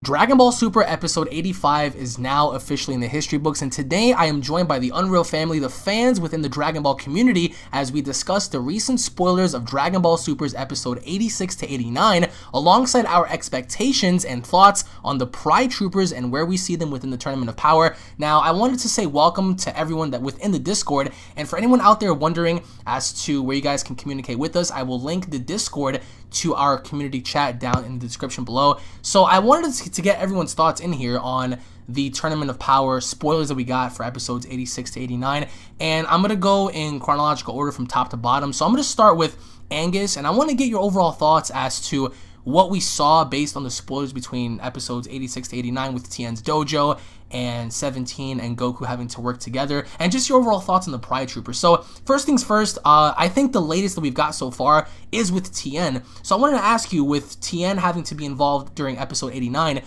Dragon Ball Super episode 85 is now officially in the history books, and today I am joined by the Unreal family, the fans within the Dragon Ball community, as we discuss the recent spoilers of Dragon Ball Super's episode 86 to 89, alongside our expectations and thoughts on the Pride Troopers and where we see them within the Tournament of Power. Now, I wanted to say welcome to everyone that within the Discord, and for anyone out there wondering as to where you guys can communicate with us, I will link the Discord to our community chat down in the description below. So I wanted to get everyone's thoughts in here on the Tournament of Power spoilers that we got for episodes 86 to 89, and I'm gonna go in chronological order from top to bottom. So I'm gonna start with Angus, and I want to get your overall thoughts as to what we saw based on the spoilers between episodes 86 to 89 with Tien's dojo and 17 and Goku having to work together, and just your overall thoughts on the Pride Troopers. So first things first, I think the latest that we've got so far is with Tien. So I wanted to ask you, with Tien having to be involved during episode 89,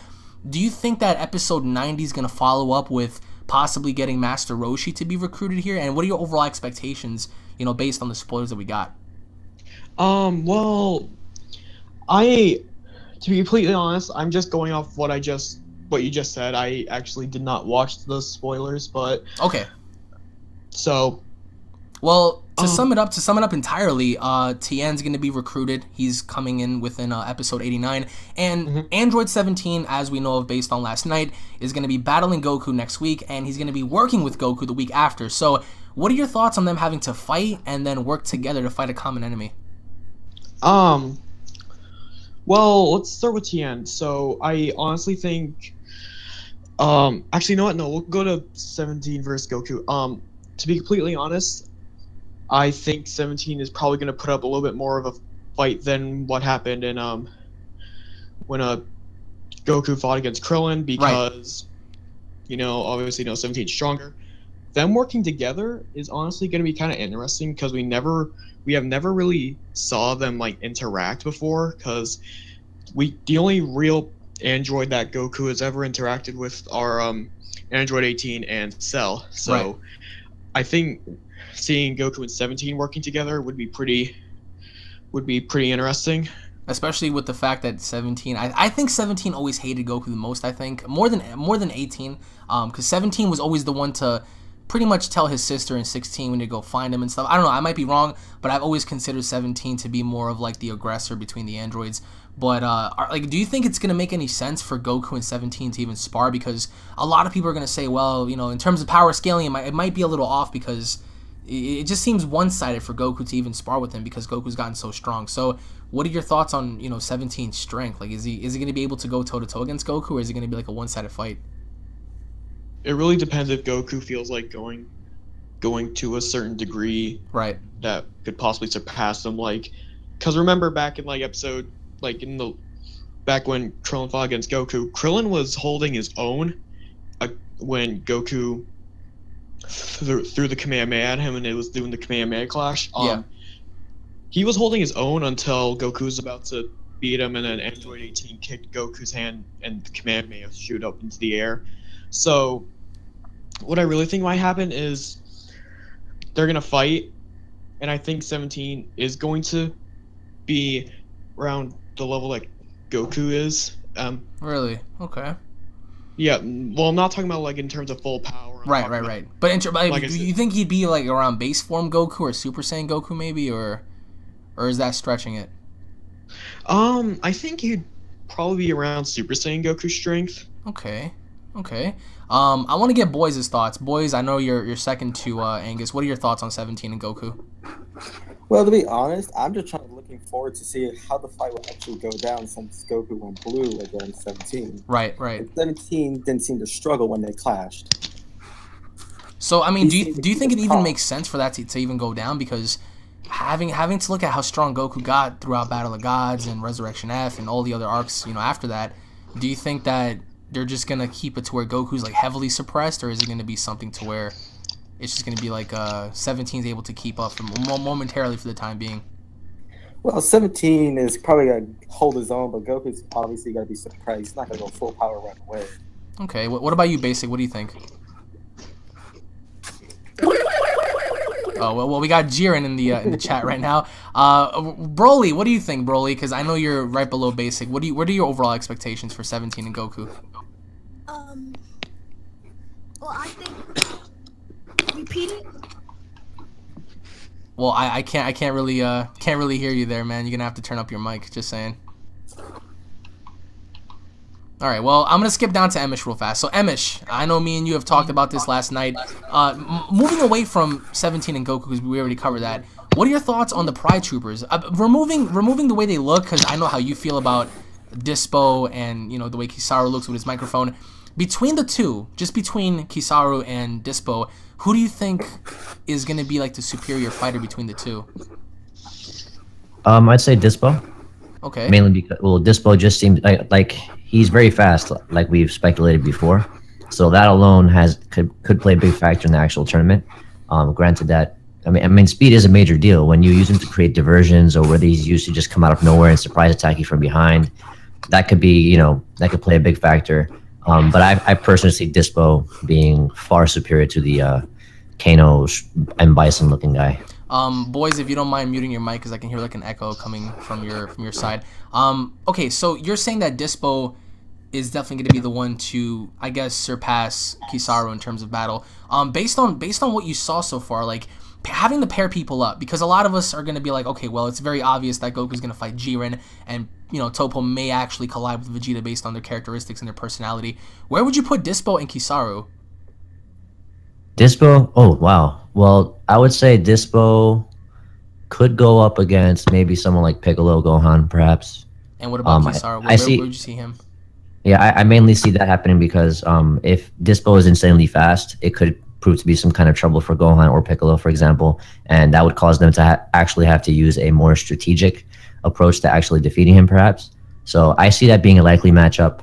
do you think that episode 90 is going to follow up with possibly getting Master Roshi to be recruited here? And what are your overall expectations, you know, based on the spoilers that we got? Well, to be completely honest, I'm just going off what you just said. I actually did not watch the spoilers, but okay. So, well, to sum it up entirely, Tien's going to be recruited. He's coming in within episode 89, and Android 17, as we know of based on last night, is going to be battling Goku next week, and he's going to be working with Goku the week after. So, what are your thoughts on them having to fight and then work together to fight a common enemy? Well, let's start with Tien. So, I honestly think, actually, you know what? No, we'll go to 17 versus Goku. To be completely honest, I think 17 is probably going to put up a little bit more of a fight than what happened in, when, Goku fought against Krillin, because, you know, obviously, 17's stronger. Them working together is honestly going to be kind of interesting, because we have never really saw them like interact before, because the only real android that Goku has ever interacted with are Android 18 and Cell. So I think seeing Goku and 17 working together would be pretty interesting. Especially with the fact that 17, I think 17 always hated Goku the most. I think more than 18, because 17 was always the one to pretty much tell his sister in 16 when to go find him and stuff. I don't know, I might be wrong, but I've always considered 17 to be more of like the aggressor between the androids. But like, do you think it's gonna make any sense for Goku and 17 to even spar? Because a lot of people are gonna say, well, you know, in terms of power scaling, it might be a little off, because it just seems one-sided for Goku to even spar with him, because Goku's gotten so strong. So what are your thoughts on, you know, 17's strength? Like, is he gonna be able to go toe-to-toe against Goku, or is it gonna be like a one-sided fight? It really depends if Goku feels like going to a certain degree, right, that could possibly surpass him. Like, because remember back in like episode, like back when Krillin fought against Goku, Krillin was holding his own when Goku threw the Kamehameha at him, and it was doing the Kamehameha clash. He was holding his own until Goku was about to beat him, and then Android 18 kicked Goku's hand, and the Kamehameha shoot up into the air. So what I really think might happen is they're going to fight, and I think 17 is going to be around the level that Goku is. Really? Okay. Yeah, well, I'm not talking about like in terms of full power. Right. But do you think he'd be like around base form Goku or Super Saiyan Goku maybe, or is that stretching it? I think he'd probably be around Super Saiyan Goku strength. Okay. I want to get Boys' thoughts. Boys, I know you're second to Angus. What are your thoughts on 17 and Goku? Well, to be honest, I'm just looking forward to see how the fight will actually go down, since Goku went blue against 17. Right. And 17 didn't seem to struggle when they clashed. So, I mean, do you think it even makes sense for that to even go down? Because having to look at how strong Goku got throughout Battle of Gods and Resurrection F and all the other arcs, you know, after that, do you think that they're just gonna keep it to where Goku's like heavily suppressed, or is it gonna be something to where it's just gonna be like 17's able to keep up momentarily for the time being? Well, 17 is probably gonna hold his own, but Goku's obviously gonna be suppressed. He's not gonna go full power right away. Okay, what about you, Basic? What do you think? Oh well, we got Jiren in the chat right now. Broly, what do you think, Broly? Because I know you're right below basic. What are your overall expectations for 17 and Goku? Well, I think. Repeat it. Well, I can't really hear you there, man. You're gonna have to turn up your mic. Just saying. All right, well, I'm going to skip down to Emish real fast. So, Emish, I know me and you have talked about this last night. Moving away from 17 and Goku, because we already covered that, what are your thoughts on the Pride Troopers? Removing the way they look, because I know how you feel about Dyspo and, you know, the way Kahseral looks with his microphone. Between the two, just between Kahseral and Dyspo, who do you think is going to be, like, the superior fighter between the two? I'd say Dyspo. Okay. Mainly because, well, Dyspo just seems like he's very fast, like we've speculated before. So that alone could play a big factor in the actual tournament. Granted that, I mean, speed is a major deal when you use him to create diversions, or whether he's used to just come out of nowhere and surprise attack you from behind. That could be, you know, that could play a big factor. But I personally see Dyspo being far superior to the Kano and Bison looking guy. Boys, if you don't mind muting your mic, because I can hear like an echo coming from your side. Okay, so you're saying that Dyspo is definitely going to be the one to, I guess, surpass Kahseral in terms of battle. Based on what you saw so far, like having to pair people up, because a lot of us are going to be like, okay, well, it's very obvious that Goku's going to fight Jiren, and you know, Toppo may actually collide with Vegeta based on their characteristics and their personality. Where would you put Dyspo and Kahseral? Dyspo? Oh, wow. Well, I would say Dyspo could go up against maybe someone like Piccolo, Gohan, perhaps. And what about Kahseral? Where would you see him? Yeah, I mainly see that happening because if Dyspo is insanely fast, it could prove to be some kind of trouble for Gohan or Piccolo, for example, and that would cause them to actually have to use a more strategic approach to actually defeating him, perhaps. So I see that being a likely matchup.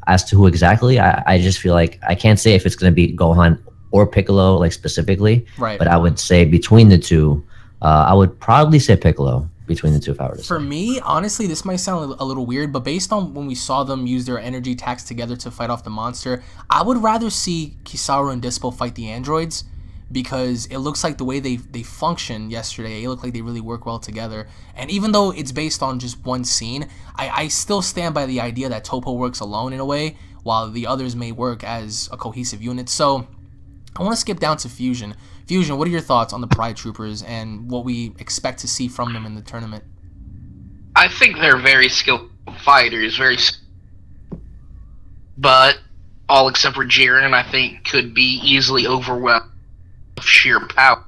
As to who exactly, I just feel like I can't say if it's going to be Gohan or Piccolo, like specifically, right? But I would say between the two, I would probably say Piccolo between the two if I were to say. For me, honestly, this might sound a little weird, but based on when we saw them use their energy attacks together to fight off the monster, I would rather see Kahseral and Dyspo fight the androids, because it looks like the way they functioned yesterday, it looked like they really work well together. And even though it's based on just one scene, I still stand by the idea that Toppo works alone in a way, while the others may work as a cohesive unit. So I want to skip down to Fusion. Fusion, what are your thoughts on the Pride Troopers and what we expect to see from them in the tournament? I think they're very skilled fighters, but all except for Jiren, I think, could be easily overwhelmed with sheer power.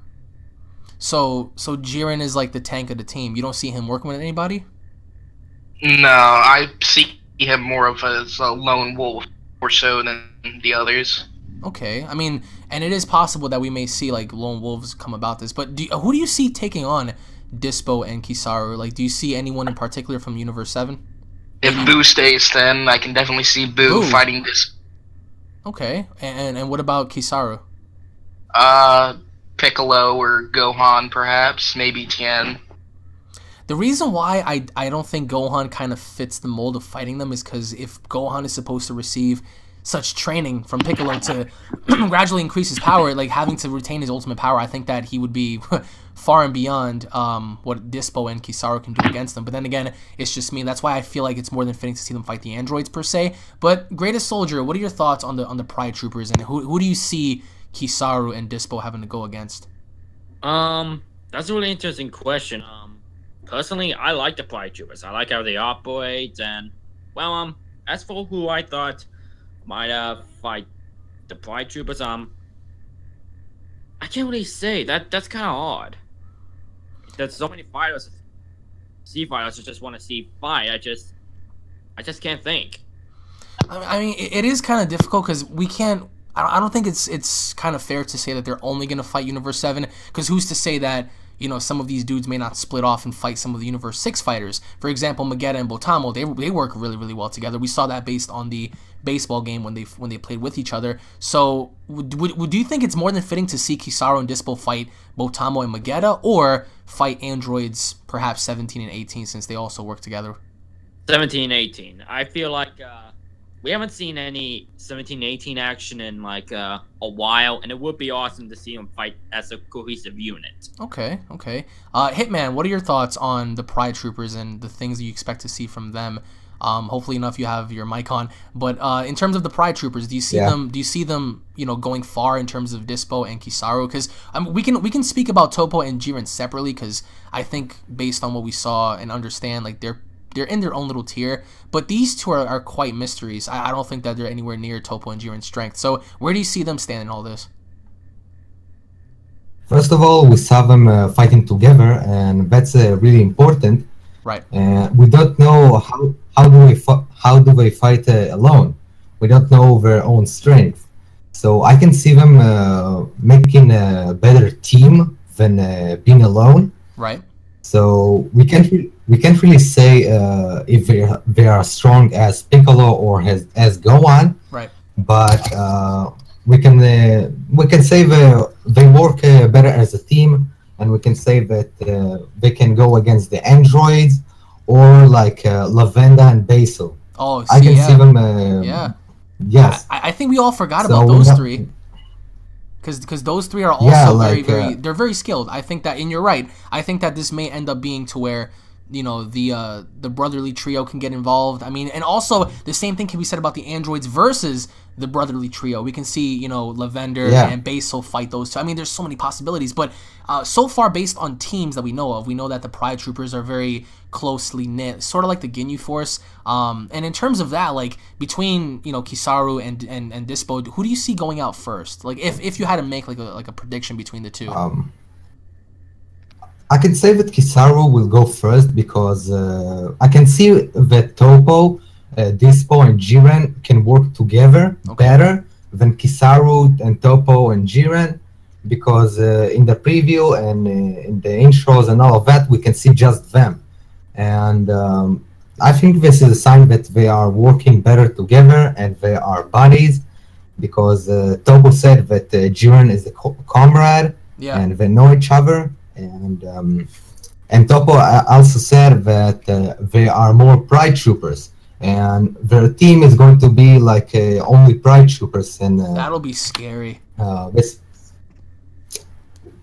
So Jiren is like the tank of the team. You don't see him working with anybody? No, I see him more of as a lone wolf or so than the others. Okay, I mean, and it is possible that we may see like lone wolves come about this, but who do you see taking on Dyspo and Kahseral? Like, do you see anyone in particular from Universe 7? If Boo stays, then I can definitely see Boo fighting this. Okay, and what about Kahseral? Piccolo or Gohan, perhaps, maybe Tien. The reason why I don't think Gohan kind of fits the mold of fighting them is because if Gohan is supposed to receive such training from Piccolo to gradually increase his power, like having to retain his ultimate power, I think that he would be far and beyond what Dyspo and Kahseral can do against them. But then again, it's just me. That's why I feel like it's more than fitting to see them fight the androids per se. But Greatest Soldier, what are your thoughts on the Pride Troopers, and who do you see Kahseral and Dyspo having to go against? That's a really interesting question. Personally, I like the Pride Troopers. I like how they operate, and well, as for who I thought might fight the Pride Troopers, I can't really say. That's kind of odd. There's so many fighters, fighters who just want to see fight. I just can't think. I mean, it is kind of difficult because we can't. I don't think it's kind of fair to say that they're only going to fight Universe 7, because who's to say that, you know, some of these dudes may not split off and fight some of the Universe 6 fighters. For example, Magetta and Botamo, they work really, really well together. We saw that based on the baseball game when they played with each other. So do you think it's more than fitting to see Kahseral and Dyspo fight Botamo and Magetta, or fight androids perhaps 17 and 18, since they also work together? 17 and 18. I feel like we haven't seen any 17-18 action in like a while, and it would be awesome to see them fight as a cohesive unit. Okay, okay. Hitman, what are your thoughts on the Pride Troopers and the things that you expect to see from them? Hopefully enough you have your mic on. But in terms of the Pride Troopers, do you see them? Do you see them, you know, going far in terms of Dyspo and Kahseral? Because we can speak about Toppo and Jiren separately, because I think based on what we saw and understand, like they're in their own little tier. But these two are quite mysteries. I don't think that they're anywhere near Toppo and Jiren's strength. So where do you see them stand in all this? First of all, we saw them fighting together, and that's really important. Right. We don't know how do they fight alone. We don't know their own strength. So I can see them making a better team than being alone. Right. So we can't really say if they are strong as Piccolo or as Gohan. Right. But we can say they work better as a team, and we can say that they can go against the androids or like Lavenda and Basil. Oh, I can see them. Yeah. Yes. I think we all forgot about those three. Because those three are also they're very skilled. I think that, and you're right, I think that this may end up being to where, you know, the brotherly trio can get involved. I mean, and also the same thing can be said about the androids versus the brotherly trio. We can see, you know, Lavender and Basil fight those two. I mean, there's so many possibilities, but so far, based on teams that we know of, we know that the Pride Troopers are very closely knit, sort of like the Ginyu Force. And in terms of that, like between, you know, Kahseral and Dyspo, who do you see going out first? Like if you had to make like a prediction between the two. I can say that Kahseral will go first because I can see that Toppo, Dyspo, and Jiren can work together better than Kahseral and Toppo and Jiren, because in the preview and in the intros and all of that, we can see just them. And I think this is a sign that they are working better together and they are buddies, because Toppo said that Jiren is a comrade and they know each other. And Toppo also said that they are more Pride Troopers, and their team is going to be like only Pride Troopers, and that'll be scary.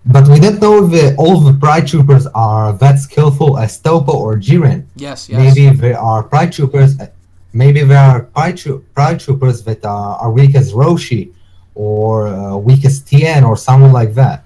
But we don't know if all the Pride Troopers are that skillful as Toppo or Jiren. Yes. Maybe they are Pride Troopers. Maybe there are Pride Troopers that are weak as Roshi, or weak as Tien, or someone like that.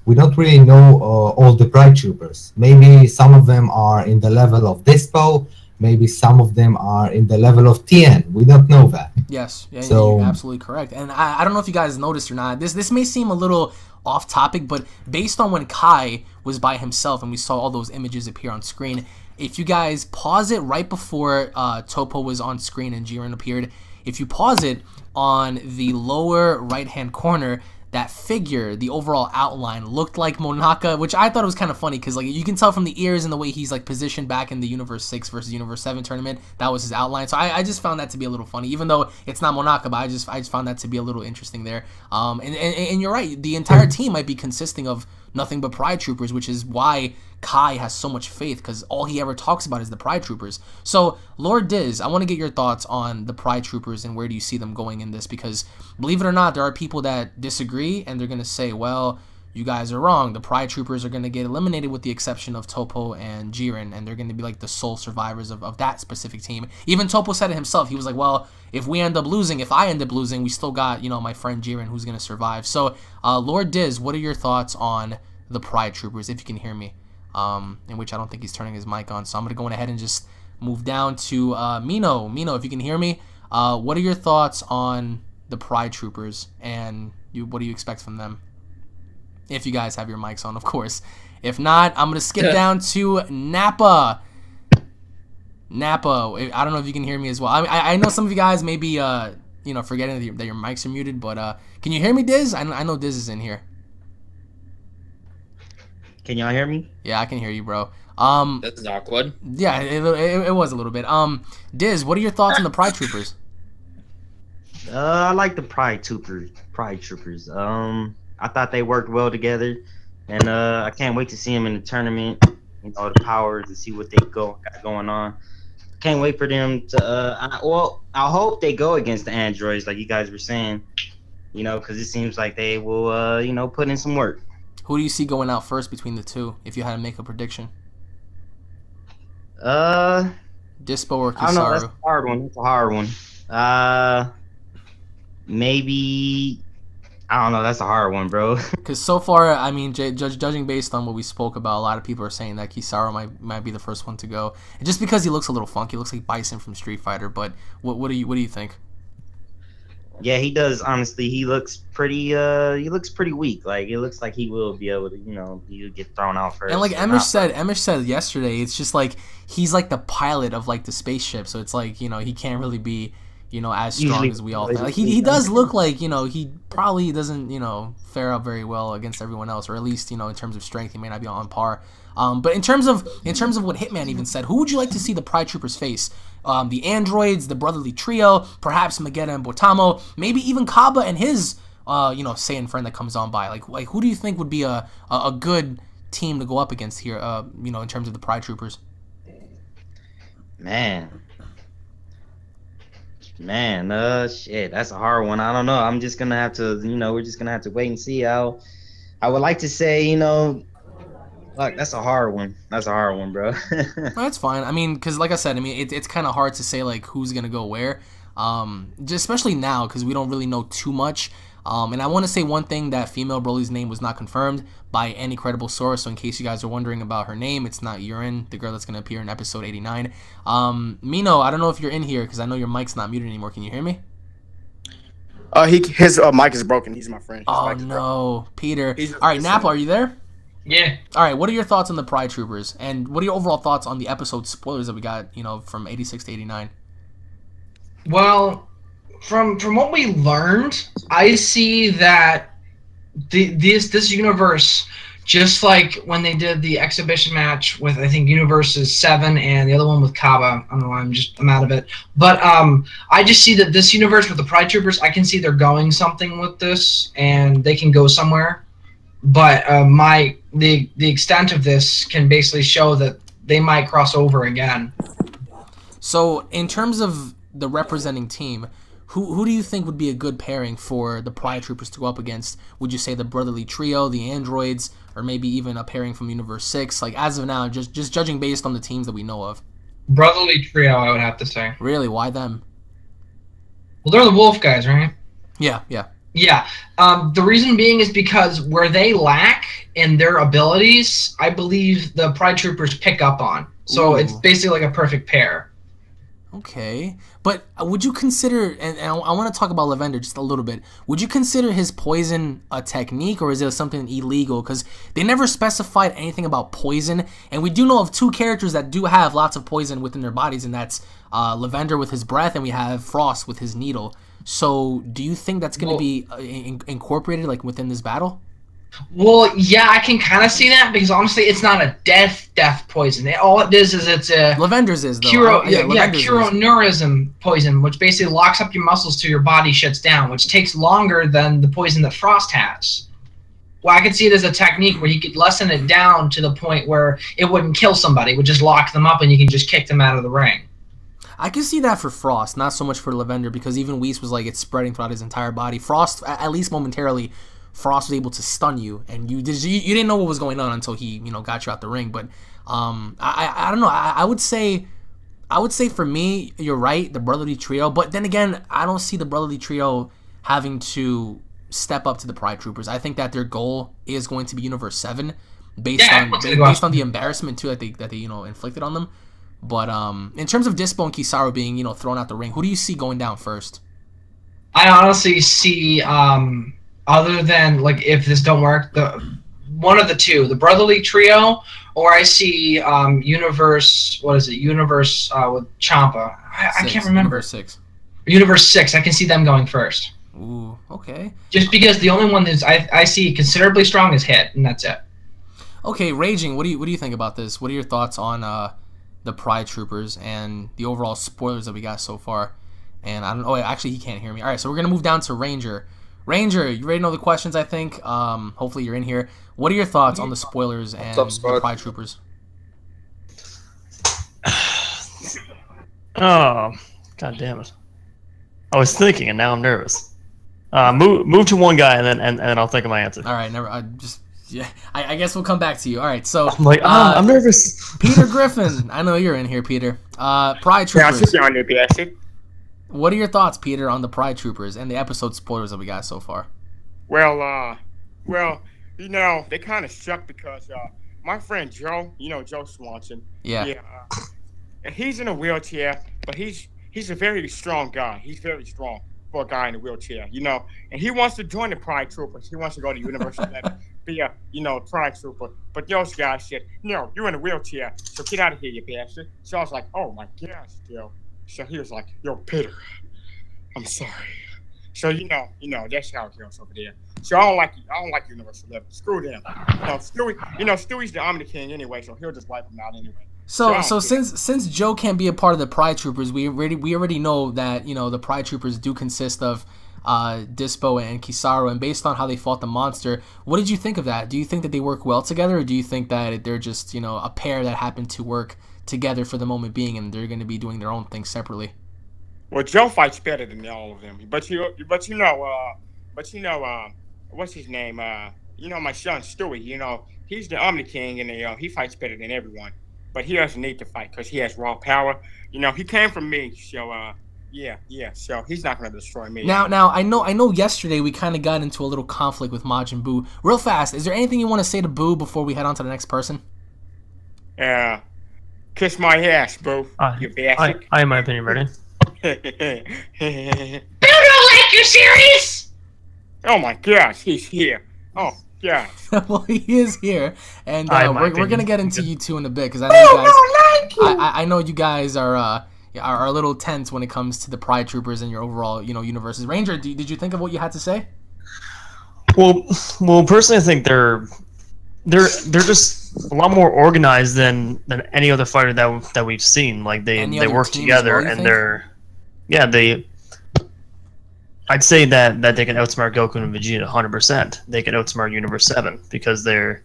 We don't really know all the Pride Troopers. Maybe some of them are in the level of Dyspo. Maybe some of them are in the level of Tien. We don't know that. Yes, yeah, so, you're absolutely correct. And I don't know if you guys noticed or not. This may seem a little off topic, but based on when Kai was by himself and we saw all those images appear on screen, if you guys pause it right before Toppo was on screen and Jiren appeared, if you pause it on the lower right-hand corner, that figure, the overall outline, looked like Monaka, which I thought was kind of funny because like you can tell from the ears and the way he's like positioned back in the Universe 6 versus Universe 7 tournament, that was his outline. So I just found that to be a little funny, even though it's not Monaka, but I just found that to be a little interesting there. And you're right, the entire team might be consisting of nothing but Pride Troopers, which is why Kai has so much faith, because all he ever talks about is the Pride Troopers. So, Lord Diz, I want to get your thoughts on the Pride Troopers and where do you see them going in this, because believe it or not, there are people that disagree and they're going to say, well, you guys are wrong. The Pride Troopers are going to get eliminated with the exception of Toppo and Jiren, and they're going to be like the sole survivors of that specific team. Even Toppo said it himself. He was like, well, if I end up losing, we still got, you know, my friend Jiren who's going to survive. So, Lord Diz, what are your thoughts on the Pride Troopers, if you can hear me? In which I don't think he's turning his mic on, so I'm going to go ahead and just move down to Mino. Mino, if you can hear me, what are your thoughts on the Pride Troopers, and what do you expect from them? If you guys have your mics on, of course. If not, I'm going to skip down to Nappa. Nappa, I don't know if you can hear me as well. I know some of you guys may be, you know, forgetting that your mics are muted, but can you hear me, Diz? I know Diz is in here. Can y'all hear me? Yeah, I can hear you, bro. This is awkward. Yeah, it was a little bit. Diz, what are your thoughts on the Pride Troopers? I like the Pride Troopers. I thought they worked well together, and I can't wait to see them in the tournament. You know, the powers, to see what they got going on. can't wait for them to. I hope they go against the androids, like you guys were saying. Because it seems like they will, put in some work. Who do you see going out first between the two, if you had to make a prediction? Dyspo or Kahseral? I don't know. That's a hard one. That's a hard one. Maybe. I don't know. That's a hard one, bro. Because so far, I mean, judging based on what we spoke about, a lot of people are saying that Kahseral might be the first one to go, and just because he looks a little funky, he looks like Bison from Street Fighter. But what do you think? Yeah, he does. Honestly, he looks pretty weak. Like it looks like he will be able to, he'll get thrown out first. And like Emish said yesterday, it's just like he's like the pilot of like the spaceship, so it's like he can't really be as strong as we all think. Like he does look like he probably doesn't fare up very well against everyone else, or at least in terms of strength he may not be on par. But in terms of what Hitman even said, who would you like to see the Pride Troopers face? The androids, the brotherly trio, perhaps Magetta and Botamo, maybe even Kaba and his Saiyan friend that comes on by. Like who do you think would be a good team to go up against here? In terms of the Pride Troopers. Man, shit, that's a hard one. I don't know. I'm just gonna have to, we're just gonna have to wait and see how. I would like to say, look, that's a hard one. That's a hard one, bro. That's fine. I mean, because like I said, it's kind of hard to say like who's gonna go where, just especially now because we don't really know too much. And I want to say one thing, that female Broly's name was not confirmed by any credible source. So in case you guys are wondering about her name, it's not Urine, the girl that's going to appear in episode 89. Mino, I don't know if you're in here because I know your mic's not muted anymore. Can you hear me? His mic is broken. He's my friend. Oh no, Peter. All right, Napa, are you there? Yeah. All right, what are your thoughts on the Pride Troopers? And what are your overall thoughts on the episode spoilers that we got, from 86 to 89? Well, from what we learned, I see that this universe, just like when they did the exhibition match with, I think, Universe's 7 and the other one with Kaba. I don't know why I'm out of it. But I just see that this universe with the Pride Troopers, I can see they're going something with this, and they can go somewhere. But the extent of this can basically show that they might cross over again. So in terms of the representing team, who do you think would be a good pairing for the Pride Troopers to go up against? Would you say the brotherly trio, the androids, or maybe even a pairing from Universe 6? Like as of now, just judging based on the teams that we know of. Brotherly trio, I would have to say. Really? Why them? Well, they're the wolf guys, right? Yeah. Yeah. The reason being is because where they lack in their abilities, I believe the Pride Troopers pick up on. So it's basically like a perfect pair. Okay. But would you consider, and I want to talk about Lavender just a little bit, would you consider his poison a technique, or is it something illegal? Because they never specified anything about poison, and we do know of 2 characters that do have lots of poison within their bodies, and that's Lavender with his breath, and we have Frost with his needle. So do you think that's going to be incorporated like within this battle? Well, yeah, I can kind of see that, because honestly, it's not a death poison. All it is it's a Lavender's is though. Curoneurism poison, which basically locks up your muscles till your body shuts down, which takes longer than the poison that Frost has. Well, I could see it as a technique where you could lessen it down to the point where it wouldn't kill somebody, it would just lock them up, and you can just kick them out of the ring. I can see that for Frost, not so much for Lavender, because even Whis was like, it's spreading throughout his entire body. Frost, at least momentarily, Frost was able to stun you, and you didn't know what was going on until he got you out the ring. But I don't know. I would say for me, you're right, the brotherly trio. But then again, I don't see the brotherly trio having to step up to the Pride Troopers. I think that their goal is going to be Universe 7, based on the embarrassment too that they inflicted on them. But in terms of Dyspo and Kahseral being thrown out the ring, who do you see going down first? I honestly see, other than like if this don't work, one of the two, the brotherly trio, or I see Universe. What is it? Universe with Champa. I can't remember. Universe 6. Universe 6. I can see them going first. Ooh, okay. Just because the only one that I see considerably strong is Hit, and that's it. Okay, Raging. What do you think about this? What are your thoughts on the Pride Troopers and the overall spoilers that we got so far? And I don't. Oh, actually, he can't hear me. All right, so we're gonna move down to Ranger. Ranger, you ready to know the questions? I think. Hopefully, you're in here. What are your thoughts on the spoilers and the Pride Troopers? Oh, god damn it! I was thinking, and now I'm nervous. Move to one guy, and then I'll think of my answer. All right, never. I guess we'll come back to you. All right, so I'm like, I'm nervous. Peter Griffin, I know you're in here, Peter. Pride Troopers. What are your thoughts, Peter, on the Pride Troopers and the episode spoilers that we got so far? Well, you know, they kind of suck because my friend Joe, you know Joe Swanson. Yeah. And he's in a wheelchair, but he's a very strong guy. He's very strong for a guy in a wheelchair, you know. And he wants to join the Pride Troopers. He wants to go to Universe 11, be a, you know, Pride Trooper. But those guys said, no, you're in a wheelchair, so get out of here, you bastard. So I was like, oh my gosh, Joe. So he was like, yo, Peter, I'm sorry. So you know, that's how it goes over there. So I don't like Universe 11. Screw them. Stewie's the Omni King anyway, so he'll just wipe them out anyway. So since Joe can't be a part of the Pride Troopers, we already know that, you know, the Pride Troopers do consist of Dyspo and Kahseral, and based on how they fought the monster, what did you think of that? Do you think that they work well together, or do you think that they're just, you know, a pair that happened to work together for the moment being, and they're going to be doing their own thing separately? Well, Joe fights better than all of them, but you know, what's his name? You know, my son Stewie. You know, he's the Omni King, and he fights better than everyone. But he doesn't need to fight because he has raw power. You know, he came from me, so yeah. So he's not gonna destroy me. Now, I know. Yesterday we kind of got into a little conflict with Majin Buu. Real fast, is there anything you want to say to Buu before we head on to the next person? Kiss my ass, Boo. You bastard. I in my opinion, ready? Bill don't like you, serious? Oh my gosh, he's here. Oh yeah. Well, he is here, and we're gonna get into you two in a bit because I know you guys. I know you guys are a little tense when it comes to the Pride Troopers and your overall, you know, universes. Ranger, did you think of what you had to say? Well, personally, I think they're just a lot more organized than any other fighter that we've seen. Like they work together, and I'd say that they can outsmart Goku and Vegeta 100%. They can outsmart Universe 7 because they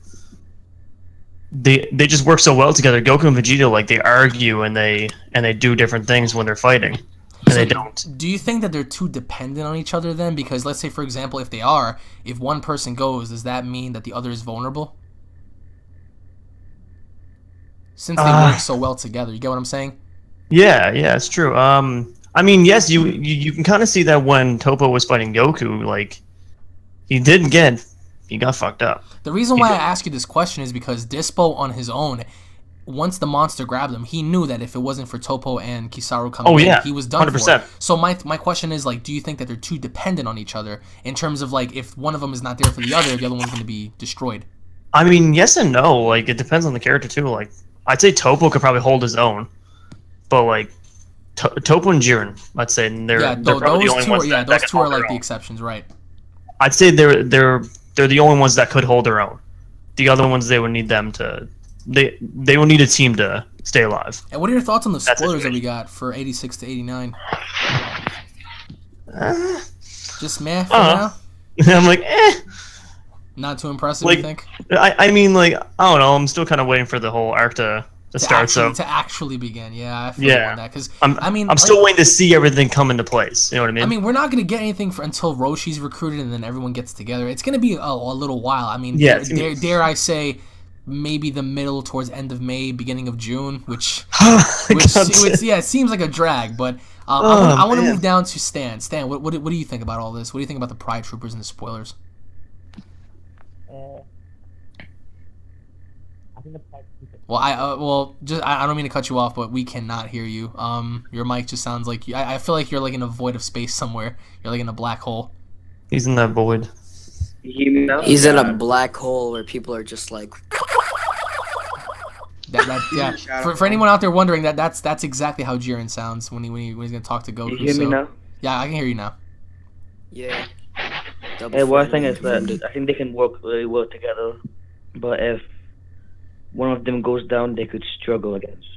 just work so well together. Goku and Vegeta, like, they argue and they do different things when they're fighting, and they don't. Do you think that they're too dependent on each other then? Because let's say, for example, if one person goes, does that mean that the other is vulnerable? Since they work so well together, you get what I'm saying? Yeah, it's true. I mean, yes, you can kind of see that when Topo was fighting Goku, like, he got fucked up. The reason why I ask you this question is because Dyspo on his own, once the monster grabbed him, he knew that if it wasn't for Topo and Kahseral coming in, he was done 100%. for. So my question is, like, do you think that they're too dependent on each other in terms of, like, if one of them is not there for the other one's going to be destroyed? I mean, yes and no. Like, it depends on the character, too. Like, I'd say Topo could probably hold his own, but, like, Topo and Jiren, let's say, they're probably the only ones that those can two are hold like their the own. exceptions, right? I'd say they're the only ones that could hold their own. The other ones, they would need them to. They will need a team to stay alive. And what are your thoughts on the spoilers that we got for 86 to 89? Just meh for now? I'm like, Not too impressive, like, you think? I mean, like, I don't know. I'm still kind of waiting for the whole arc to start. To actually begin, yeah. I feel on that because I'm still waiting to see everything come into place. You know what I mean? I mean, we're not gonna get anything until Roshi's recruited and then everyone gets together. It's gonna be a little while. I mean, dare I say, maybe the middle towards end of May, beginning of June, which it seems like a drag. But I want to move down to Stan. Stan, what do you think about all this? What do you think about the Pride Troopers and the spoilers? Well, I don't mean to cut you off, but we cannot hear you. Your mic just sounds like I feel like you're like in a void of space somewhere. You're like in a black hole. He's in that void. He's in a black hole where people are just like. For anyone out there wondering, that's exactly how Jiren sounds when he's gonna talk to Goku. You hear me now? Yeah, I can hear you now. Yeah. Hey, one thing is that I think they can work really well together, but if one of them goes down, they could struggle against.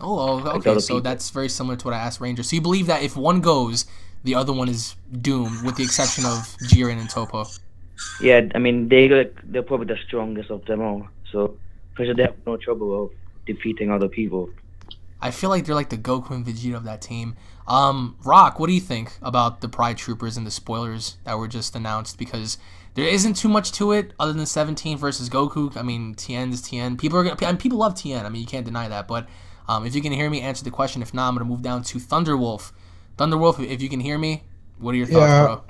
Oh, okay. So that's very similar to what I asked Ranger. So you believe that if one goes, the other one is doomed, with the exception of Jiren and Topo. Yeah, I mean they're probably the strongest of them all. So for sure they have no trouble of defeating other people. I feel like they're like the Goku and Vegeta of that team. Rock, what do you think about the Pride Troopers and the spoilers that were just announced? Because there isn't too much to it other than 17 versus Goku. I mean, Tien is Tien. People love Tien. I mean, you can't deny that. But if you can hear me, answer the question. If not, I'm gonna move down to Thunderwolf. Thunderwolf, if you can hear me, what are your thoughts,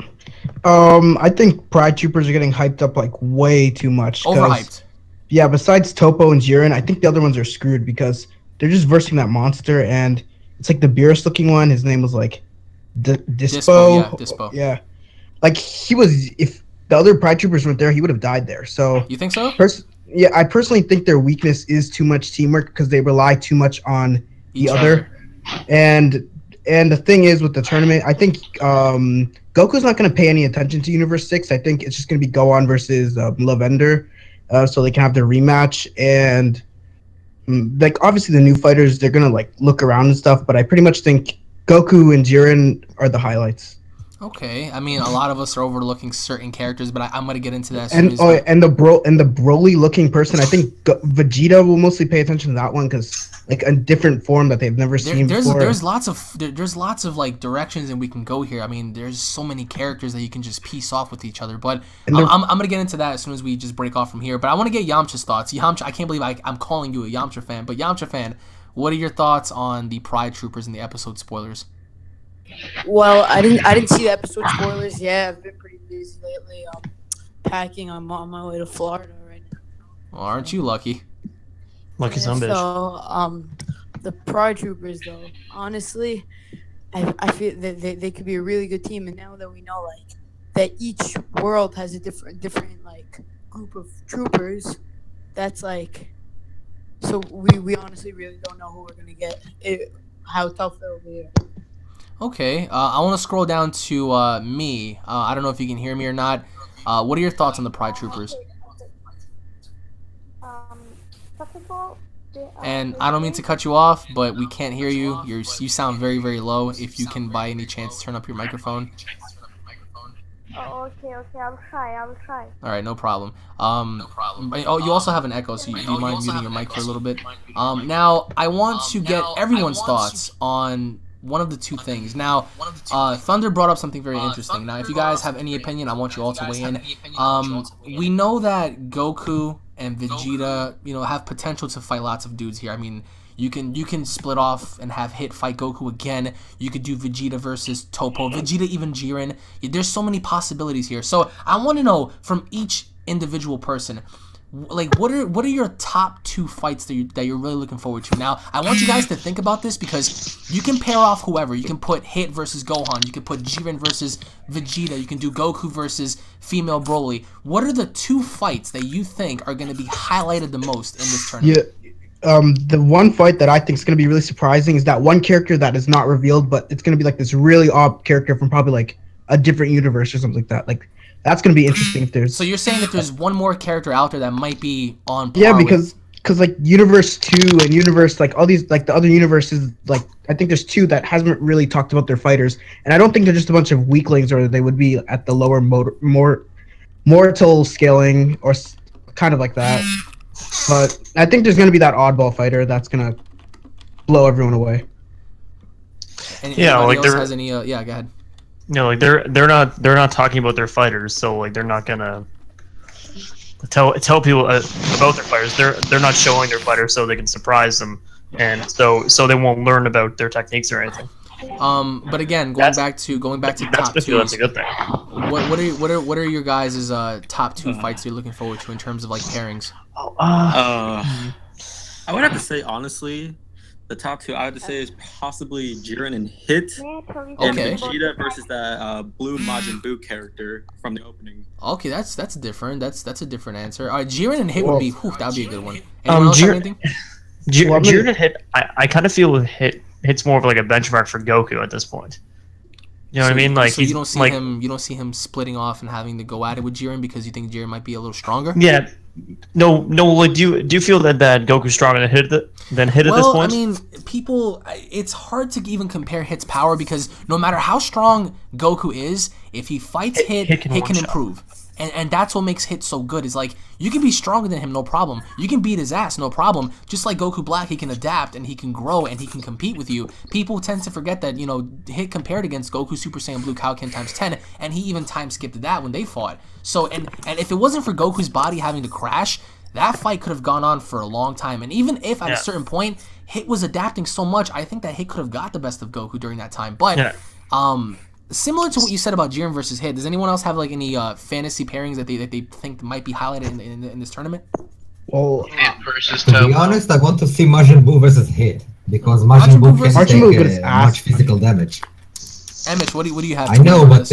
bro? I think Pride Troopers are getting hyped up like way too much. Overhyped. Yeah, besides Topo and Jiren, I think the other ones are screwed because they're just versing that monster, and it's like the Beerus looking one. His name was like Dyspo. Yeah, Dyspo. Yeah, like he was. If the other Pride Troopers weren't there, he would have died there. So you think so? Yeah, I personally think their weakness is too much teamwork because they rely too much on the other. And the thing is with the tournament, I think Goku's not going to pay any attention to Universe 6. I think it's just going to be Gohan versus Lavender, so they can have their rematch. And like obviously the new fighters, they're going to like look around and stuff, but I pretty much think Goku and Jiren are the highlights. Okay, I mean a lot of us are overlooking certain characters, but I'm gonna get into that. And the Broly looking person, I think Vegeta will mostly pay attention to that one because like a different form that they've never seen before. There's lots of like directions and we can go here. I mean, there's so many characters that you can just piece off with each other. But I'm gonna get into that as soon as we just break off from here. But I want to get Yamcha's thoughts. Yamcha, I can't believe I'm calling you a Yamcha fan, but Yamcha fan, what are your thoughts on the Pride Troopers and the episode spoilers? Well, I didn't see the episode spoilers yet. I've been pretty busy lately. Packing. I'm on my way to Florida right now. Well, aren't you lucky? Lucky some bitch. So, the Pride Troopers, though, honestly, I feel that they could be a really good team. And now that we know, like, that each world has a different like group of troopers, that's like, so we honestly really don't know who we're gonna get. How tough it'll be. Okay, I want to scroll down to me. I don't know if you can hear me or not. What are your thoughts on the Pride Troopers? And I don't mean to cut you off, but we can't hear you. You sound very, very low. If you can, by any chance, turn up your microphone. Oh, okay, I'll try. All right, no problem. Oh, you also have an echo, so do you mind muting your mic for a little bit? Now, I want to get everyone's thoughts on one of the two things. Now, Thunder brought up something very interesting. Now, if you guys have any opinion, I want you all to weigh in. We know that Goku and Vegeta, have potential to fight lots of dudes here. I mean, you can split off and have Hit fight Goku again. You could do Vegeta versus Topo, Vegeta even Jiren. There's so many possibilities here. So I want to know from each individual person, like, what are your top two fights that you're really looking forward to? Now, I want you guys to think about this because you can pair off whoever. You can put Hit versus Gohan. You can put Jiren versus Vegeta. You can do Goku versus female Broly. What are the two fights that you think are going to be highlighted the most in this tournament? Yeah, the one fight that I think is going to be really surprising is that one character that is not revealed, but it's going to be like this really odd character from probably like a different universe or something like that. Like, that's going to be interesting if there's... So you're saying that there's one more character out there that might be on par. Yeah, because like Universe 2 and Universe, like all these, like the other universes, like I think there's two that hasn't really talked about their fighters. And I don't think they're just a bunch of weaklings or they would be at the lower mortal scaling or kind of like that. But I think there's going to be that oddball fighter that's going to blow everyone away. And yeah, like there has any yeah, go ahead. Like they're not talking about their fighters, so like they're not gonna tell people about their fighters. They're not showing their fighters so they can surprise them, and so they won't learn about their techniques or anything. But again, going back to top two. That's a good thing. What are your guys' top two fights you're looking forward to in terms of like pairings? I would have to say honestly, the top two I would say is possibly Jiren and Hit, and Vegeta versus that blue Majin Buu character from the opening. Okay, that's different. That's a different answer. Jiren and Hit would be that'd be a good one. Anyone else have anything? Jiren and Hit, I kind of feel Hit's more of like a benchmark for Goku at this point. You know what I mean? Like, so you don't see him splitting off and having to go at it with Jiren because you think Jiren might be a little stronger? Yeah. No. Like, do you feel that Goku's stronger than Hit at this point? I mean, it's hard to even compare Hit's power because no matter how strong Goku is, if he fights Hit can improve. And that's what makes Hit so good. Is like, you can be stronger than him, no problem. You can beat his ass, no problem. Just like Goku Black, he can adapt and he can grow and he can compete with you. People tend to forget that, you know, Hit compared against Goku Super Saiyan Blue Kaioken times 10, and he even time skipped that when they fought. So, and if it wasn't for Goku's body having to crash, that fight could have gone on for a long time. And even if at a certain point, Hit was adapting so much, I think that Hit could have got the best of Goku during that time. But, similar to what you said about Jiren versus Hit, does anyone else have like any fantasy pairings that they think might be highlighted in this tournament? Well, versus to be honest, I want to see Majin Buu versus Hit because Majin Buu can take much physical damage. Emmett, what do you have? I know, but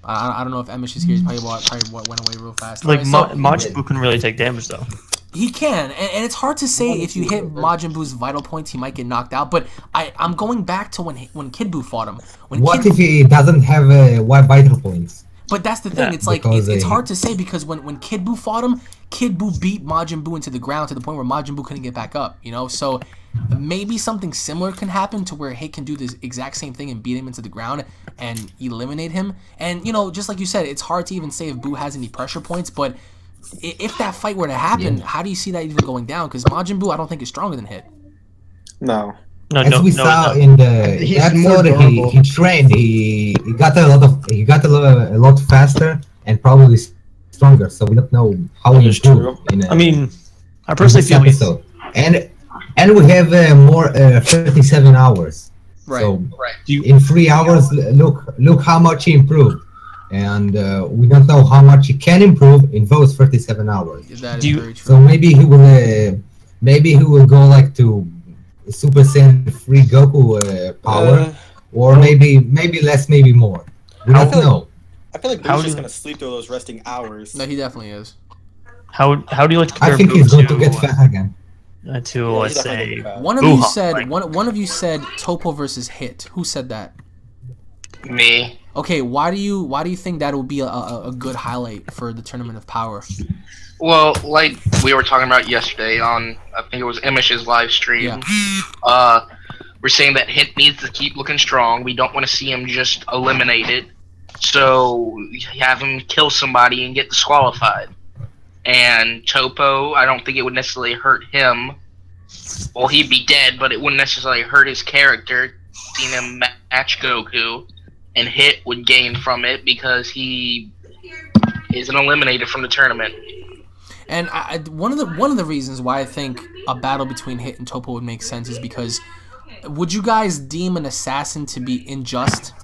I don't know if Emish is here. He's probably went away real fast. Like, right, Majin Buu can really take damage, though. He can, and it's hard to say if you hit Majin Buu's vital points, he might get knocked out. But I'm going back to when Kid Buu fought him. What if he doesn't have vital points? But that's the thing. It's like it's hard to say because when Kid Buu fought him, Kid Buu beat Majin Buu into the ground to the point where Majin Buu couldn't get back up. You know, so maybe something similar can happen to where Hit can do this exact same thing and beat him into the ground and eliminate him. And you know, just like you said, it's hard to even say if Buu has any pressure points, but if that fight were to happen, how do you see that even going down? Because Majin Buu, I don't think is stronger than Hit. No. As we saw in the episode, he trained. He got a lot faster and probably stronger. So we don't know how he improved. I mean, I personally feel episode. And we have more 37 hours. Right. So in 3 hours, look how much he improved. And we don't know how much he can improve in those 37 hours. That is very true. So maybe he will go like to Super Saiyan 3 Goku power, or maybe less, maybe more. We don't know. I feel like Boo's just gonna sleep through those resting hours. No, he definitely is. How do you like to compare I think he's going to get fat again. Let's say one of you said one of you said Topo versus Hit. Who said that? Me. Okay, why do you think that would be a good highlight for the Tournament of Power? Well, like we were talking about yesterday on, I think it was Emish's live stream. Yeah. We're saying that Hit needs to keep looking strong. We don't want to see him just eliminated. So have him kill somebody and get disqualified. And Topo, I don't think it would necessarily hurt him. Well, he'd be dead, but it wouldn't necessarily hurt his character. Seeing him match Goku, and Hit would gain from it because he isn't eliminated from the tournament. And one of the reasons why I think a battle between Hit and Topo would make sense is because, would you guys deem an assassin to be unjust?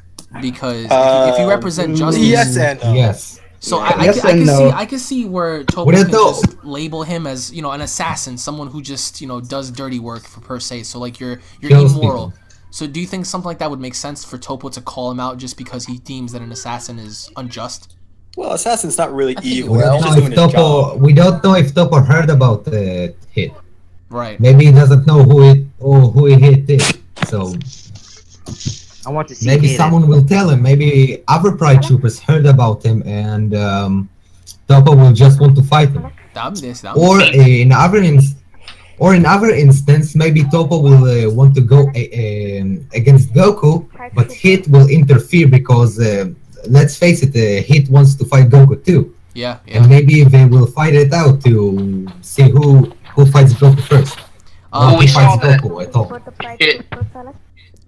Because if you represent justice, yes and no. Yes. So Yes I can see where Topo can just label him as, you know, an assassin, someone who just, you know, does dirty work per se. So like you're immoral. So do you think something like that would make sense for Topo to call him out just because he deems that an assassin is unjust? Well, assassin's not really evil. We don't know if Topo heard about the Hit. Right. Maybe he doesn't know who he Hit is. So I want to see. Maybe someone will tell him. Maybe other Pride Troopers heard about him, and Topo will just want to fight him. Or in other instance, maybe Topo will want to go against Goku, but Hit will interfere because let's face it, Hit wants to fight Goku too. Yeah. And maybe they will fight it out to see who fights Goku first. We saw that. Goku at all.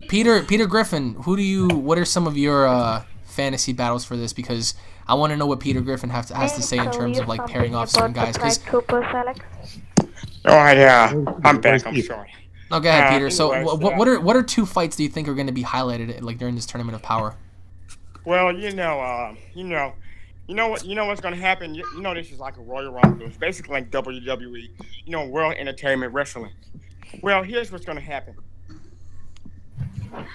Peter Griffin, what are some of your fantasy battles for this? Because I want to know what Peter Griffin has to say in terms of like pairing off certain guys. I'm back. I'm sorry. No, go ahead, Peter. So, what are two fights do you think are going to be highlighted like during this Tournament of Power? Well, you know what's going to happen. You know, this is like a Royal Rumble. It's basically like WWE. You know, World Entertainment Wrestling. Well, here's what's going to happen.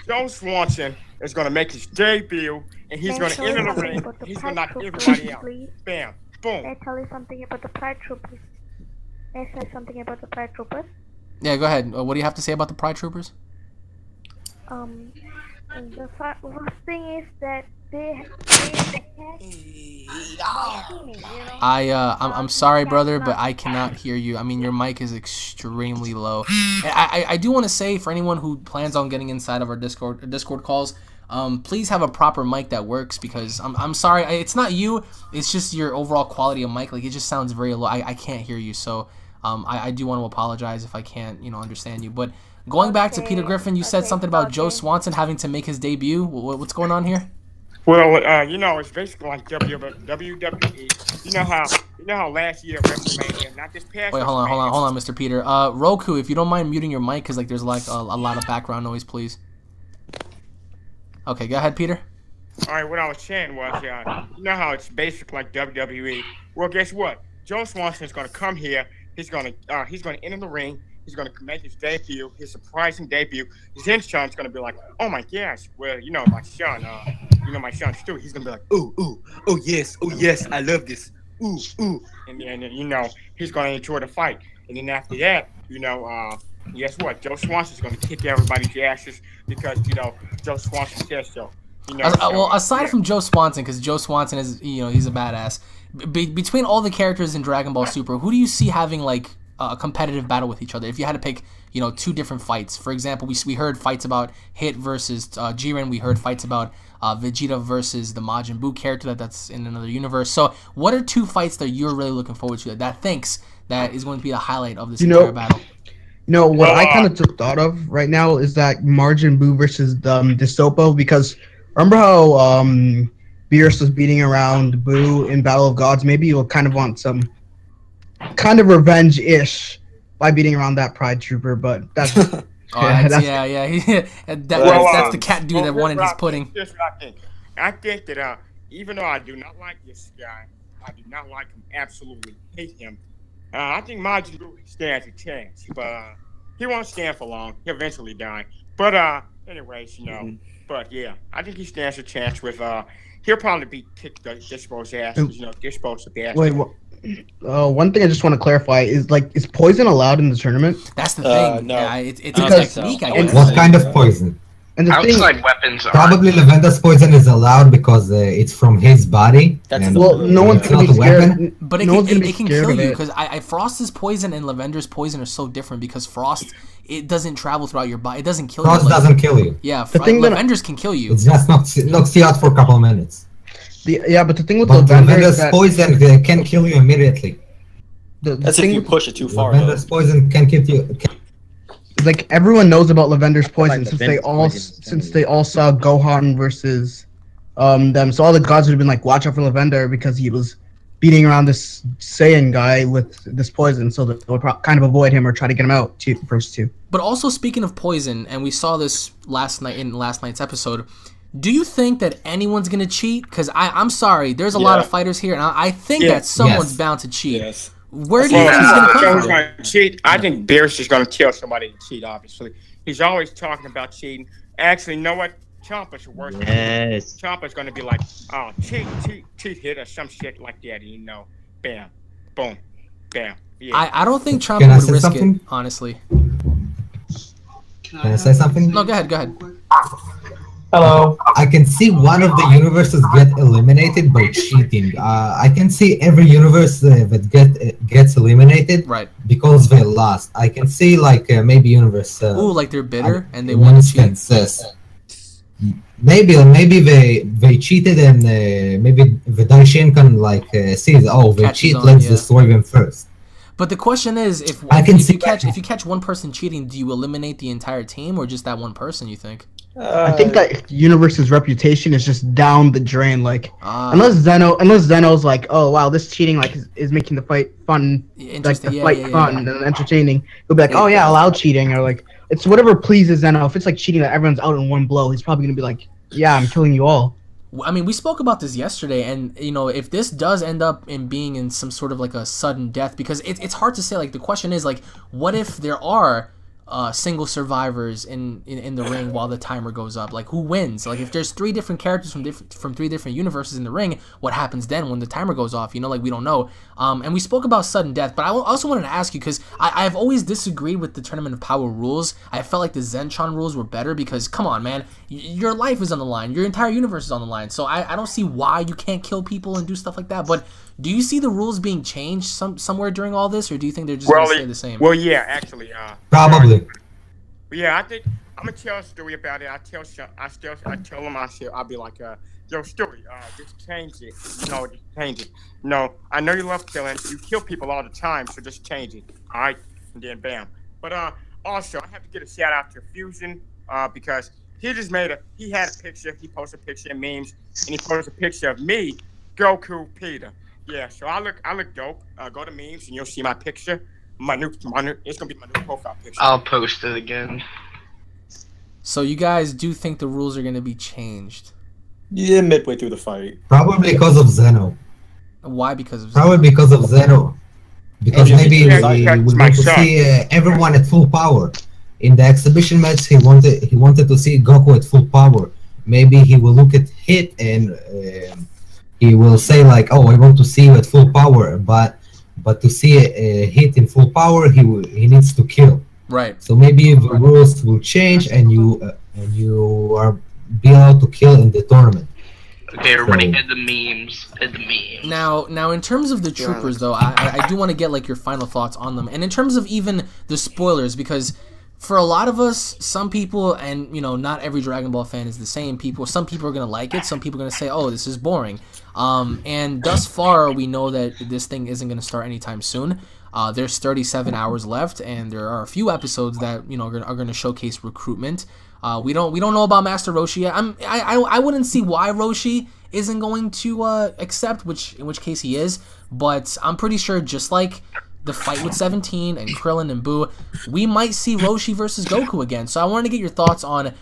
Joe Swanson is going to make his debut, and he's going to enter the ring. He's going to knock everybody out. Bam, boom. May I tell you something about the Pride Troopers? May I say something about the Pride Troopers? Yeah, go ahead. What do you have to say about the Pride Troopers? And the worst thing is that they I'm sorry, brother, but I cannot hear you. I mean, your mic is extremely low. I do want to say, for anyone who plans on getting inside of our Discord calls, please have a proper mic that works, because I'm sorry, it's not you, it's just your overall quality of mic. Like, it just sounds very low. I can't hear you, so I do want to apologize if I can't, understand you. But going back to Peter Griffin, you said something about Joe Swanson having to make his debut. What's going on here? Well, it's basically like WWE. You know how last year WrestleMania, not this past. Wait, hold on, Mr. Peter. Roku, if you don't mind muting your mic, because like there's like a lot of background noise, please. Okay, go ahead, Peter. All right, what I was saying was, you know how it's basic like WWE. Well, guess what? Joe Swanson is going to come here. He's going to enter the ring. He's going to make his debut, his surprising debut. His son's going to be like, oh my gosh, well, my son Stu, he's going to be like, ooh, oh yes, I love this, ooh. And he's going to enjoy the fight. And then after that, guess what? Joe Swanson's going to kick everybody's asses because, Joe Swanson says so. Well, aside from Joe Swanson, because Joe Swanson is, he's a badass. Between all the characters in Dragon Ball Super, who do you see having, like, a competitive battle with each other? If you had to pick, 2 different fights. For example, we heard fights about Hit versus Jiren. We heard fights about Vegeta versus the Majin Buu character that's in another universe. So what are 2 fights that you're really looking forward to that thinks that is going to be the highlight of this entire battle? What I kind of took thought of right now is that Majin Buu versus Dyspo, because remember how Beerus was beating around Buu in Battle of Gods? Maybe you'll kind of want some kind of revenge-ish by beating around that Pride Trooper, but that's that's the cat dude that wanted his pudding. Here's what I think. I think that even though I do not like this guy, I do not like him, absolutely hate him. I think Majin Buu stands a chance, but he won't stand for long. He'll eventually die. But anyways, but yeah, I think he stands a chance with he'll probably kick Dyspo's ass. Dyspo's the best. Wait, one thing I just want to clarify is is poison allowed in the tournament? That's the thing. No. Yeah, it's a technique, I guess. What kind of poison? And the Outside weapons are. Probably Lavender's poison is allowed because it's from his body. No one's gonna be scared. But it can kill you, because Frost's poison and Lavender's poison are so different, because Frost, it doesn't travel throughout your body. It doesn't kill you. Frost doesn't kill you. Yeah, Lavender's can kill you. It's just knocks you out for a couple of minutes. But the thing with Lavender's poison can kill you immediately. That's if you push it too far. Lavender's poison can kill you. Like, everyone knows about Lavender's poison since they all saw Gohan versus them. So all the gods would have been like, watch out for Lavender, because he was beating around this Saiyan guy with this poison, so that they would kind of avoid him or try to get him out first 2. But also, speaking of poison, and we saw this last night's episode, do you think that anyone's gonna cheat? Because I'm sorry, there's a lot of fighters here, and I think that someone's bound to cheat. Yes. Where do you think he's gonna come from? Cheat? I think Beerus is gonna kill somebody and cheat. Obviously, he's always talking about cheating. Actually, you know what? Chompa's worse. Yes. Chompa's gonna be like, oh, cheat hit or some shit like that. Bam, boom, bam. Yeah. I don't think Champa would risk it, honestly. Can I say something? No, go ahead. Hello. I can see one of the universes get eliminated by cheating. I can see every universe that gets eliminated because they lost. I can see maybe universe. Like they're bitter and they want to cheat. Maybe they cheated and maybe the Daishin can see they cheat. Let's destroy them first. But the question is, if you catch one person cheating, do you eliminate the entire team or just that one person? You think? I think that Universe's reputation is just down the drain. Unless Zeno's like, oh wow, this cheating is making the fight fun, fun and entertaining. He'll be like, oh yeah, allow cheating, or it's whatever pleases Zeno. If it's cheating that everyone's out in one blow, he's probably gonna be like, yeah, I'm killing you all. I mean, we spoke about this yesterday, and if this does end up in being in some sort of a sudden death, because it's hard to say. The question is what if there are single survivors in the ring while the timer goes up? Like, who wins? Like, if there's 3 different characters from 3 different universes in the ring, what happens then when the timer goes off? You know, like, we don't know. And we spoke about sudden death, but I also wanted to ask you, because I've always disagreed with the Tournament of Power rules. I felt like the Zentron rules were better because, come on, man, your life is on the line, your entire universe is on the line, so I don't see why you can't kill people and do stuff like that. But do you see the rules being changed somewhere during all this, or do you think they're just going to stay the same? Well, yeah, actually. Probably. Yeah, I think I'm gonna tell a story about it. I tell him, I'll be like, yo, story, just change it. No, just change it. No, I know you love killing. You kill people all the time, so just change it. All right, and then bam. But also, I have to get a shout out to Fusion because he had a picture. He posted a picture in memes, and he posted a picture of me, Goku, Peter. Yeah, so I look dope. Go to memes, and you'll see my picture. It's gonna be my new profile picture. I'll post it again. So you guys do think the rules are gonna be changed? Yeah, midway through the fight. Probably because of Zeno. Why because of Zeno? Probably because of Zeno. Because maybe we want to see everyone at full power. In the exhibition match, he wanted to see Goku at full power. Maybe he will look at Hit and he will say like, "Oh, I want to see you at full power," but to see a Hit in full power, he needs to kill. Right. So maybe the rules will change, and you are be allowed to kill in the tournament. Okay, everybody hit the memes. Hit the memes. Now, in terms of the troopers, though, I do want to get like your final thoughts on them, and in terms of even the spoilers, because for a lot of us, some people, and you know, not every Dragon Ball fan is the same. Some people are gonna like it. Some people are gonna say, "Oh, this is boring." And thus far, we know that this thing isn't gonna start anytime soon. There's 37 hours left, and there are a few episodes that are gonna showcase recruitment. We don't know about Master Roshi yet. I wouldn't see why Roshi isn't going to accept, in which case he is. But I'm pretty sure, just like the fight with 17 and Krillin and Boo, we might see Roshi versus Goku again. So I wanted to get your thoughts on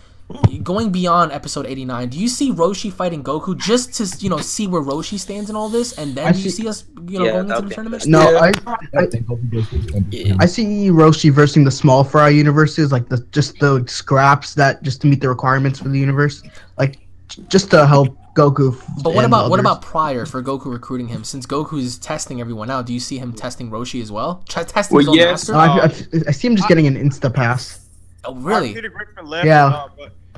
going beyond episode 89. Do you see Roshi fighting Goku just to see where Roshi stands in all this, and then do you see us going into the tournament? No, I see Roshi versing the small fry universes, like the scraps just to meet the requirements for the universe, like just to help Goku. But what about prior for Goku recruiting him? Since Goku is testing everyone out, do you see him testing Roshi as well? Testing his own master? I see him just getting an insta pass. Oh, really? Peter Griffin left, yeah.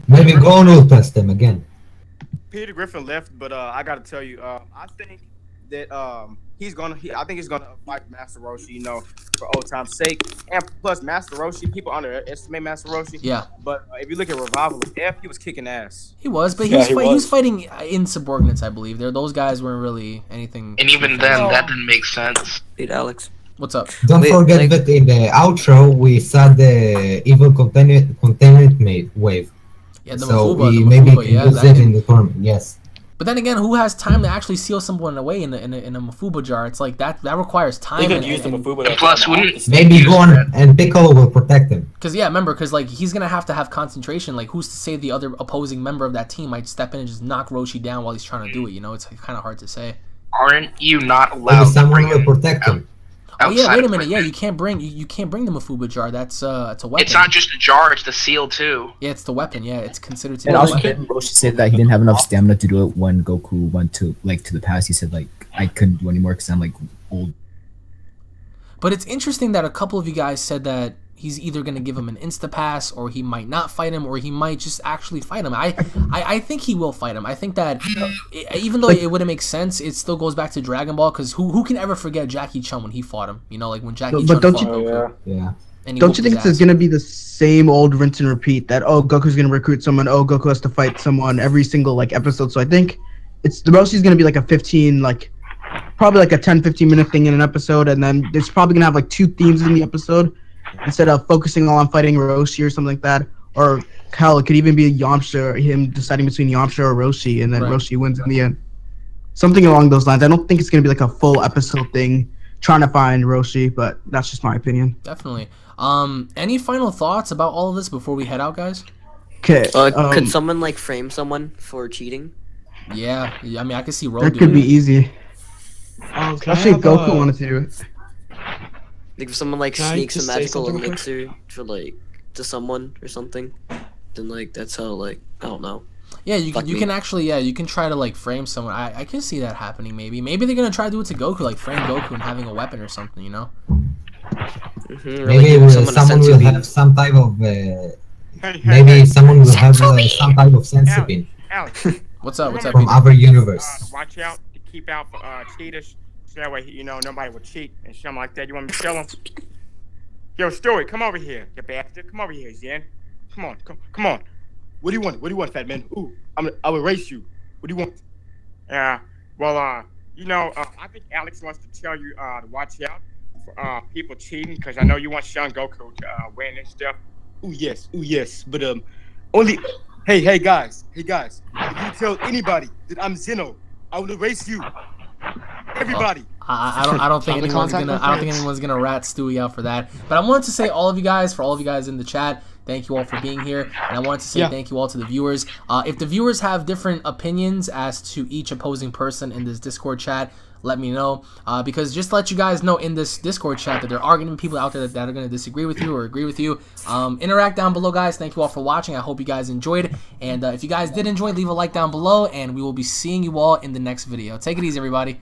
Maybe Gohan will test him again. Peter Griffin left, but I gotta tell you, I think that he's gonna fight Master Roshi, for old time's sake. And plus, Master Roshi, people underestimate Master Roshi. Yeah. But if you look at Revival of F, he was kicking ass. He was, but he was fighting insubordinates, I believe. Those guys weren't really anything. And even then, that didn't make sense. Dude, Alex. What's up? Don't forget that in the outro we saw the evil containment wave. Yeah, the so Mafuba, we maybe can use it in the tournament. Yes. But then again, who has time to actually seal someone away in a Mafuba jar? It's like that requires time. They could use the Mafuba. Plus, maybe Gohan and Piccolo will protect him. Because remember, like he's gonna have to have concentration. Like, who's to say the other opposing member of that team might step in and just knock Roshi down while he's trying to do it? It's kind of hard to say. Aren't you not allowed? Maybe someone will protect him. Oh yeah, wait a minute. Yeah, you can't bring the Mafuba jar. That's it's a weapon. It's not just a jar; it's the seal too. Yeah, it's the weapon. Yeah, it's considered to be a also, weapon. Roshi said that he didn't have enough stamina to do it when Goku went to the past. He said I couldn't do anymore because I'm old. But it's interesting that a couple of you guys said that he's either going to give him an insta-pass, or he might not fight him, or he might just actually fight him. I think he will fight him. I think that even though it wouldn't make sense, it still goes back to Dragon Ball, because who can ever forget Jackie Chun when he fought him? Like when Jackie Chun fought Goku. Yeah. Don't you think it's going to be the same old rinse and repeat, that, Goku's going to recruit someone, Goku has to fight someone every single, episode? So I think the Roshi's going to be a 15, probably a 10-15 minute thing in an episode, and then it's probably going to have, 2 themes in the episode, instead of focusing all on fighting Roshi or something like that. Or hell, it could even be Yamcha, him deciding between Yamcha or Roshi, and then Roshi wins in the end. Something along those lines. I don't think it's going to be a full episode thing trying to find Roshi, but that's just my opinion. Definitely. Any final thoughts about all of this before we head out, guys? Okay. Could someone frame someone for cheating? Yeah, I mean, I could see Ro that could be easy. Especially if Goku wanted to do it. If someone sneaks a magical elixir for to someone or something, then like that's how like I don't know. Yeah, you can actually you can try to like frame someone. I can see that happening. Maybe they're gonna try to do it to Goku, like frame Goku and having a weapon or something. You know. Maybe someone will have some type of. Maybe someone will have some type of sensipin. Alex, what's up? From other universe. Watch out to keep out for cheaters, so that way nobody will cheat and something like that. You want me to tell them? Yo, Story, come over here, you bastard. Come over here, Zen. Come on, come on. What do you want? What do you want, fat man? Ooh, I will erase you. What do you want? Well, I think Alex wants to tell you to watch out for people cheating, because I know you want Son Goku to win and stuff. Ooh yes, but only. Hey guys, if you tell anybody that I'm Zeno, I will erase you. Everybody. I don't think anyone's gonna rat Stewie out for that. But I wanted to say for all of you guys in the chat, thank you all for being here, and I wanted to say thank you all to the viewers. If the viewers have different opinions as to each opposing person in this Discord chat, let me know, because just to let you guys know in this Discord chat that there are going to be people out there that are going to disagree with you or agree with you. Interact down below, guys. Thank you all for watching. I hope you guys enjoyed, and if you guys did enjoy, leave a like down below, and we will be seeing you all in the next video. Take it easy, everybody.